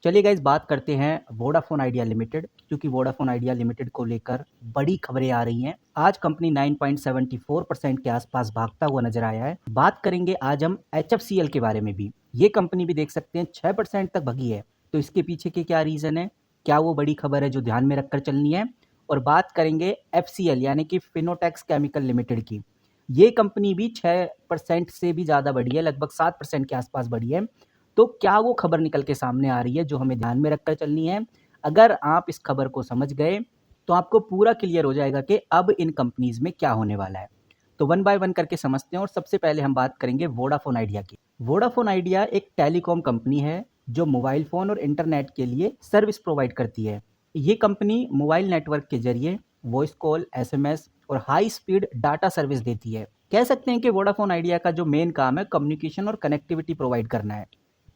चलिए गाइस बात करते हैं वोडाफोन आइडिया लिमिटेड, क्योंकि वोडाफोन आइडिया लिमिटेड को लेकर बड़ी खबरें आ रही हैं। आज कंपनी 9.74% के आसपास भागता हुआ नजर आया है। बात करेंगे आज हम HFCL के बारे में भी। ये कंपनी भी देख सकते हैं 6% तक भगी है। तो इसके पीछे के क्या रीजन है, क्या वो बड़ी खबर है जो ध्यान में रखकर चलनी है। और बात करेंगे FCL यानी कि फिनोटेक्स केमिकल लिमिटेड की। ये कंपनी भी 6% से भी ज़्यादा बढ़ी है, लगभग 7% के आसपास बढ़ी है। तो क्या वो खबर निकल के सामने आ रही है जो हमें ध्यान में रखकर चलनी है। अगर आप इस खबर को समझ गए तो आपको पूरा क्लियर हो जाएगा कि अब इन कंपनीज में क्या होने वाला है। तो वन बाय वन करके समझते हैं और सबसे पहले हम बात करेंगे वोडाफोन आइडिया की। वोडाफोन आइडिया एक टेलीकॉम कंपनी है जो मोबाइल फ़ोन और इंटरनेट के लिए सर्विस प्रोवाइड करती है। ये कंपनी मोबाइल नेटवर्क के जरिए वॉइस कॉल, SMS और हाई स्पीड डाटा सर्विस देती है। कह सकते हैं कि वोडाफोन आइडिया का जो मेन काम है कम्युनिकेशन और कनेक्टिविटी प्रोवाइड करना है,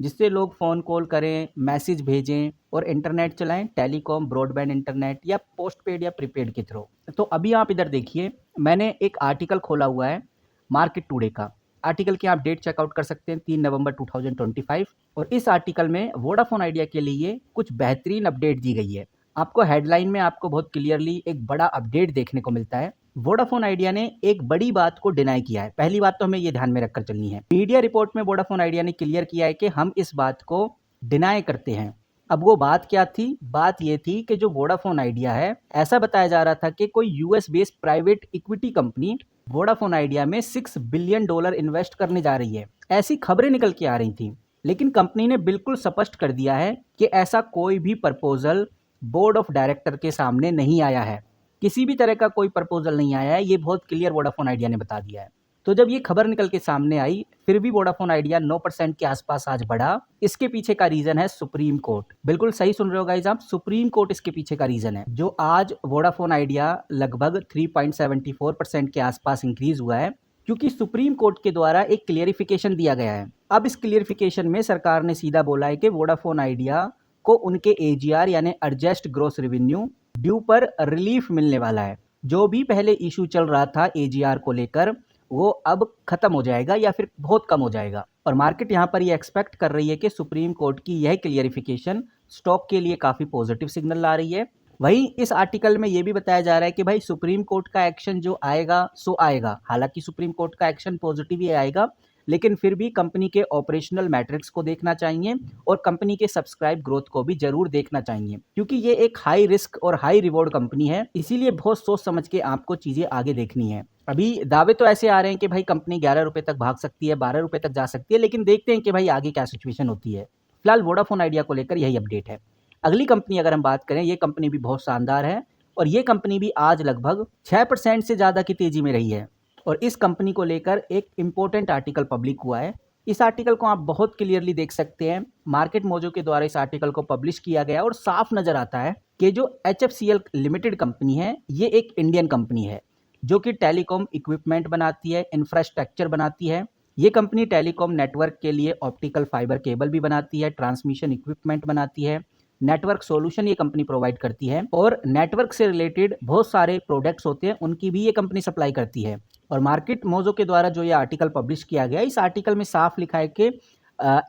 जिससे लोग फ़ोन कॉल करें, मैसेज भेजें और इंटरनेट चलाएं, टेलीकॉम, ब्रॉडबैंड इंटरनेट या पोस्टपेड या प्रीपेड के थ्रू। तो अभी आप इधर देखिए, मैंने एक आर्टिकल खोला हुआ है मार्केट टुडे का। आर्टिकल की आप डेट चेकआउट कर सकते हैं 3 नवंबर 2025। और इस आर्टिकल में वोडाफोन आइडिया के लिए कुछ बेहतरीन अपडेट दी गई है। आपको हेडलाइन में आपको बहुत क्लियरली एक बड़ा अपडेट देखने को मिलता है। वोडाफोन आइडिया ने एक बड़ी बात को डिनाई किया है। पहली बात तो हमें ये ध्यान में रखकर चलनी है। मीडिया रिपोर्ट में वोडाफोन आइडिया ने क्लियर किया है कि हम इस बात को डिनाई करते हैं। अब वो बात क्या थी? बात ये थी कि जो वोडाफोन आइडिया है, ऐसा बताया जा रहा था कि कोई US based private equity company Vodafone idea में $6 बिलियन इन्वेस्ट करने जा रही है। ऐसी खबरें निकल के आ रही थी, लेकिन कंपनी ने बिल्कुल स्पष्ट कर दिया है कि ऐसा कोई भी प्रपोजल बोर्ड ऑफ डायरेक्टर के सामने नहीं आया है। किसी भी तरह का कोई प्रपोजल नहीं आया है, ये बहुत क्लियर वोडाफोन आइडिया ने बता दिया है। तो जब ये खबर निकल के सामने आई, फिर भी वोडाफोन आइडिया 9% के आसपास आज बढ़ा। इसके पीछे का रीजन है सुप्रीम कोर्ट। बिल्कुल सही सुन रहे हो गाइस आप, सुप्रीम कोर्ट इसके पीछे का रीजन है, जो आज वोडाफोन आइडिया लगभग 3.74% के आसपास इंक्रीज हुआ है, क्योंकि सुप्रीम कोर्ट के द्वारा एक क्लियरिफिकेशन दिया गया है। अब इस क्लियरिफिकेशन में सरकार ने सीधा बोला है कि वोडाफोन आइडिया को उनके AGR यानी एडजस्ट ग्रॉस रेवेन्यू ड्यू पर रिलीफ मिलने वाला है। जो भी पहले इशू चल रहा था AGR को लेकर, वो अब खत्म हो जाएगा या फिर बहुत कम हो जाएगा। और मार्केट यहाँ पर ये एक्सपेक्ट कर रही है कि सुप्रीम कोर्ट की यह क्लियरिफिकेशन स्टॉक के लिए काफ़ी पॉजिटिव सिग्नल ला रही है। वहीं इस आर्टिकल में ये भी बताया जा रहा है कि भाई सुप्रीम कोर्ट का एक्शन जो आएगा सो आएगा। हालांकि सुप्रीम कोर्ट का एक्शन पॉजिटिव ही आएगा, लेकिन फिर भी कंपनी के ऑपरेशनल मैट्रिक्स को देखना चाहिए और कंपनी के सब्सक्राइब ग्रोथ को भी जरूर देखना चाहिए, क्योंकि ये एक हाई रिस्क और हाई रिवॉर्ड कंपनी है। इसीलिए बहुत सोच समझ के आपको चीज़ें आगे देखनी है। अभी दावे तो ऐसे आ रहे हैं कि भाई कंपनी 11 रुपए तक भाग सकती है, 12 रुपए तक जा सकती है, लेकिन देखते हैं कि भाई आगे क्या सिचुएशन होती है। फिलहाल वोडाफोन आइडिया को लेकर यही अपडेट है। अगली कंपनी अगर हम बात करें, ये कंपनी भी बहुत शानदार है और ये कंपनी भी आज लगभग 6% से ज़्यादा की तेजी में रही है। और इस कंपनी को लेकर एक इम्पोर्टेंट आर्टिकल पब्लिक हुआ है। इस आर्टिकल को आप बहुत क्लियरली देख सकते हैं, मार्केट मोजो के द्वारा इस आर्टिकल को पब्लिश किया गया और साफ नजर आता है कि जो HFCL लिमिटेड कंपनी है, ये एक इंडियन कंपनी है जो कि टेलीकॉम इक्विपमेंट बनाती है, इंफ्रास्ट्रक्चर बनाती है। ये कंपनी टेलीकॉम नेटवर्क के लिए ऑप्टिकल फाइबर केबल भी बनाती है, ट्रांसमिशन इक्विपमेंट बनाती है, नेटवर्क सॉल्यूशन ये कंपनी प्रोवाइड करती है और नेटवर्क से रिलेटेड बहुत सारे प्रोडक्ट्स होते हैं उनकी भी ये कंपनी सप्लाई करती है। और मार्केट मोजो के द्वारा जो ये आर्टिकल पब्लिश किया गया, इस आर्टिकल में साफ लिखा है कि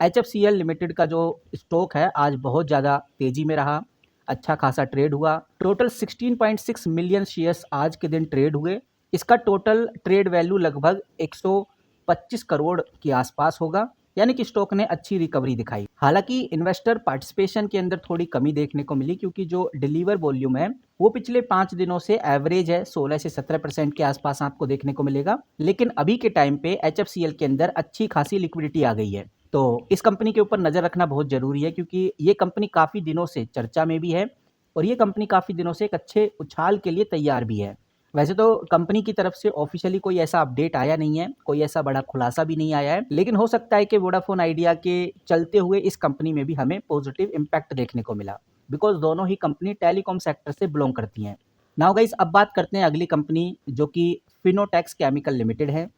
HFCL लिमिटेड का जो स्टॉक है आज बहुत ज़्यादा तेजी में रहा, अच्छा खासा ट्रेड हुआ। टोटल 16.6 मिलियन शेयर्स आज के दिन ट्रेड हुए। इसका टोटल ट्रेड वैल्यू लगभग 125 करोड़ के आसपास होगा, यानी कि स्टॉक ने अच्छी रिकवरी दिखाई। हालांकि इन्वेस्टर पार्टिसिपेशन के अंदर थोड़ी कमी देखने को मिली, क्योंकि जो डिलीवर वॉल्यूम है वो पिछले 5 दिनों से एवरेज है 16 से 17% के आसपास आपको देखने को मिलेगा। लेकिन अभी के टाइम पे HFCL के अंदर अच्छी खासी लिक्विडिटी आ गई है। तो इस कंपनी के ऊपर नजर रखना बहुत जरूरी है, क्योंकि ये कंपनी काफी दिनों से चर्चा में भी है और ये कंपनी काफी दिनों से एक अच्छे उछाल के लिए तैयार भी है। वैसे तो कंपनी की तरफ से ऑफिशियली कोई ऐसा अपडेट आया नहीं है, कोई ऐसा बड़ा खुलासा भी नहीं आया है, लेकिन हो सकता है कि वोडाफोन आइडिया के चलते हुए इस कंपनी में भी हमें पॉजिटिव इम्पैक्ट देखने को मिला, बिकॉज दोनों ही कंपनी टेलीकॉम सेक्टर से बिलोंग करती हैं। नाउ गाइस, अब बात करते हैं अगली कंपनी जो कि फिनोटेक्स केमिकल लिमिटेड है,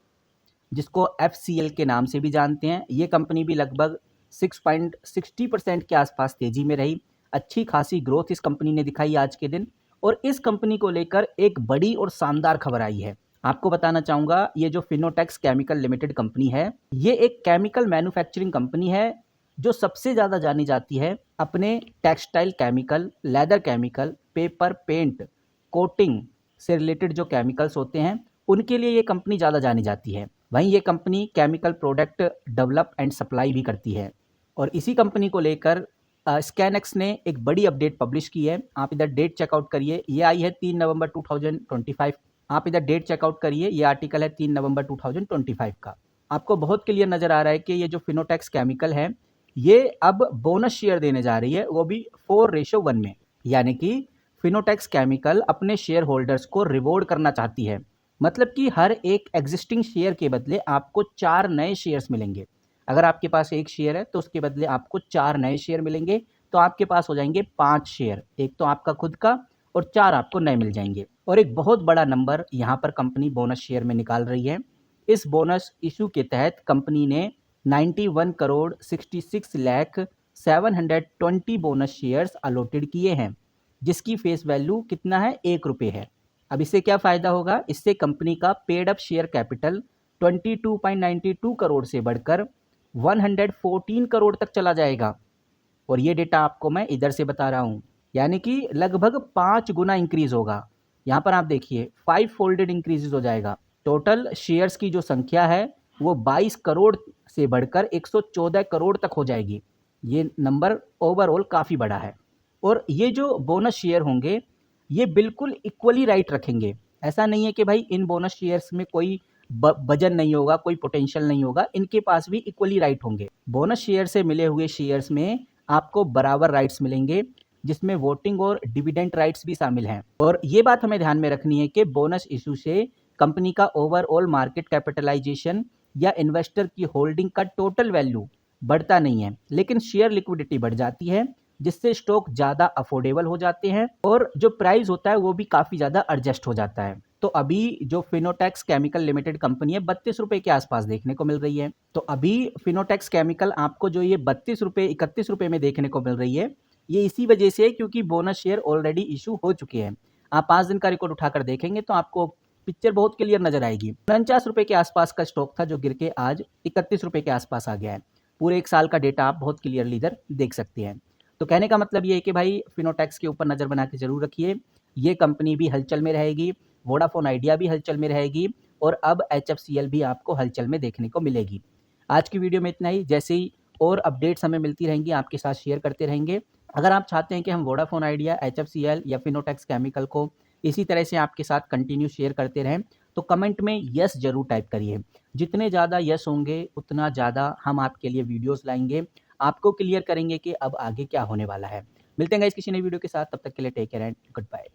जिसको FCL के नाम से भी जानते हैं। ये कंपनी भी लगभग 6.60% के आसपास तेजी में रही। अच्छी खासी ग्रोथ इस कंपनी ने दिखाई आज के दिन। और इस कंपनी को लेकर एक बड़ी और शानदार खबर आई है। आपको बताना चाहूँगा, ये जो फिनोटेक्स केमिकल लिमिटेड कंपनी है, ये एक केमिकल मैन्युफैक्चरिंग कंपनी है जो सबसे ज़्यादा जानी जाती है अपने textile chemical, leather chemical, paper, paint, coating से रिलेटेड जो केमिकल्स होते हैं उनके लिए ये कंपनी ज़्यादा जानी जाती है। वहीं ये company chemical product develop and supply भी करती है। और इसी कंपनी को लेकर स्कैनएक्स ने एक बड़ी अपडेट पब्लिश की है। आप इधर डेट चेकआउट करिए, ये आई है 3 नवंबर 2025। आप इधर डेट चेकआउट करिए, ये आर्टिकल है 3 नवंबर 2025 का। आपको बहुत क्लियर नज़र आ रहा है कि ये जो फिनोटेक्स केमिकल है ये अब बोनस शेयर देने जा रही है, वो भी 4:1 में। यानी कि फिनोटेक्स केमिकल अपने शेयर होल्डर्स को रिवॉर्ड करना चाहती है। मतलब कि हर एक एग्जिस्टिंग शेयर के बदले आपको 4 नए शेयर्स मिलेंगे। अगर आपके पास एक शेयर है तो उसके बदले आपको 4 नए शेयर मिलेंगे, तो आपके पास हो जाएंगे 5 शेयर। एक तो आपका खुद का और 4 आपको नए मिल जाएंगे। और एक बहुत बड़ा नंबर यहाँ पर कंपनी बोनस शेयर में निकाल रही है। इस बोनस इशू के तहत कंपनी ने 91 crore 66 lakh 720 bonus shares allotted किए हैं, जिसकी फेस वैल्यू कितना है, 1 रुपये है। अब इससे क्या फ़ायदा होगा? इससे कंपनी का paid up share capital 22.92 crore से बढ़कर 114 करोड़ तक चला जाएगा। और ये डेटा आपको मैं इधर से बता रहा हूँ, यानी कि लगभग 5 गुना इंक्रीज होगा। यहाँ पर आप देखिए 5 फोल्डेड इंक्रीज हो जाएगा। टोटल शेयर्स की जो संख्या है वो 22 करोड़ से बढ़कर 114 करोड़ तक हो जाएगी। ये नंबर ओवरऑल काफ़ी बड़ा है। और ये जो बोनस शेयर होंगे ये बिल्कुल इक्वली राइट रखेंगे। ऐसा नहीं है कि भाई इन बोनस शेयर्स में कोई वजन नहीं होगा, कोई पोटेंशियल नहीं होगा, इनके पास भी इक्वली राइट होंगे। बोनस शेयर से मिले हुए शेयर्स में आपको बराबर राइट्स मिलेंगे, जिसमें वोटिंग और डिविडेंड राइट्स भी शामिल हैं। और ये बात हमें ध्यान में रखनी है कि बोनस इशू से कंपनी का ओवरऑल मार्केट कैपिटलाइजेशन या इन्वेस्टर की होल्डिंग का टोटल वैल्यू बढ़ता नहीं है, लेकिन शेयर लिक्विडिटी बढ़ जाती है, जिससे स्टॉक ज़्यादा अफोर्डेबल हो जाते हैं और जो प्राइस होता है वो भी काफ़ी ज़्यादा एडजस्ट हो जाता है। तो अभी जो फिनोटेक्स केमिकल लिमिटेड कंपनी है 32 रुपये के आसपास देखने को मिल रही है। तो अभी फिनोटेक्स केमिकल आपको जो ये 32 रुपये 31 रुपये में देखने को मिल रही है, ये इसी वजह से है क्योंकि बोनस शेयर ऑलरेडी इशू हो चुके हैं। आप 5 दिन का रिकॉर्ड उठाकर देखेंगे तो आपको पिक्चर बहुत क्लियर नजर आएगी। 49 रुपये के आसपास का स्टॉक था जो गिर के आज 31 रुपये के आसपास आ गया है। पूरे 1 साल का डेटा आप बहुत क्लियरली इधर देख सकते हैं। तो कहने का मतलब ये है कि भाई फिनोटेक्स के ऊपर नज़र बना के जरूर रखिए। ये कंपनी भी हलचल में रहेगी, वोडाफोन आइडिया भी हलचल में रहेगी और अब HFCL भी आपको हलचल में देखने को मिलेगी। आज की वीडियो में इतना ही। जैसे ही और अपडेट्स हमें मिलती रहेंगी आपके साथ शेयर करते रहेंगे। अगर आप चाहते हैं कि हम वोडाफोन आइडिया, HFCL या फिनोटेक्स केमिकल को इसी तरह से आपके साथ कंटिन्यू शेयर करते रहें तो कमेंट में यस जरूर टाइप करिए। जितने ज़्यादा यस होंगे उतना ज़्यादा हम आपके लिए वीडियोस लाएंगे, आपको क्लियर करेंगे कि अब आगे क्या होने वाला है। मिलते हैं गाइस किसी नई वीडियो के साथ, तब तक के लिए take care and good bye.